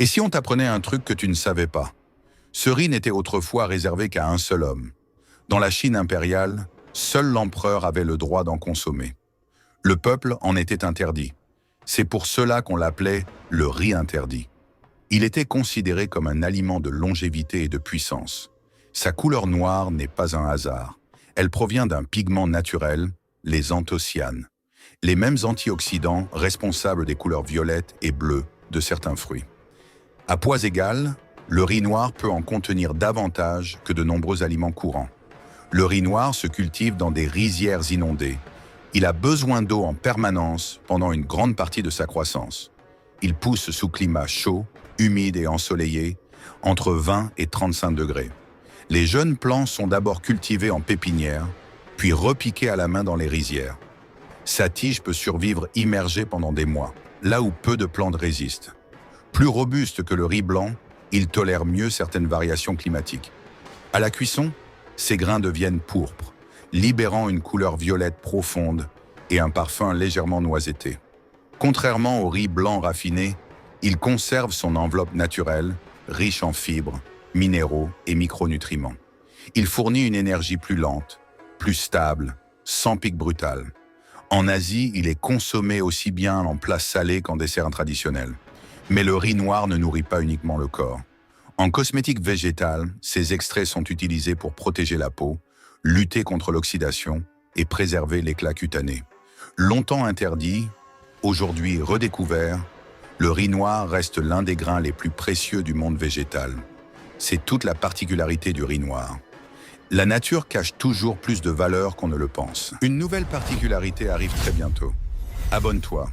Et si on t'apprenait un truc que tu ne savais pas? Ce riz n'était autrefois réservé qu'à un seul homme. Dans la Chine impériale, seul l'empereur avait le droit d'en consommer. Le peuple en était interdit. C'est pour cela qu'on l'appelait le riz interdit. Il était considéré comme un aliment de longévité et de puissance. Sa couleur noire n'est pas un hasard. Elle provient d'un pigment naturel, les anthocyanes, les mêmes antioxydants responsables des couleurs violettes et bleues de certains fruits. À poids égal, le riz noir peut en contenir davantage que de nombreux aliments courants. Le riz noir se cultive dans des rizières inondées. Il a besoin d'eau en permanence pendant une grande partie de sa croissance. Il pousse sous climat chaud, humide et ensoleillé, entre 20 et 35 degrés. Les jeunes plants sont d'abord cultivés en pépinière, puis repiqués à la main dans les rizières. Sa tige peut survivre immergée pendant des mois, là où peu de plantes résistent. Plus robuste que le riz blanc, il tolère mieux certaines variations climatiques. À la cuisson, ses grains deviennent pourpres, libérant une couleur violette profonde et un parfum légèrement noisetté. Contrairement au riz blanc raffiné, il conserve son enveloppe naturelle, riche en fibres, minéraux et micronutriments. Il fournit une énergie plus lente, plus stable, sans pic brutal. En Asie, il est consommé aussi bien en plat salé qu'en dessert traditionnel. Mais le riz noir ne nourrit pas uniquement le corps. En cosmétique végétale, ces extraits sont utilisés pour protéger la peau, lutter contre l'oxydation et préserver l'éclat cutané. Longtemps interdit, aujourd'hui redécouvert, le riz noir reste l'un des grains les plus précieux du monde végétal. C'est toute la particularité du riz noir. La nature cache toujours plus de valeur qu'on ne le pense. Une nouvelle particularité arrive très bientôt. Abonne-toi.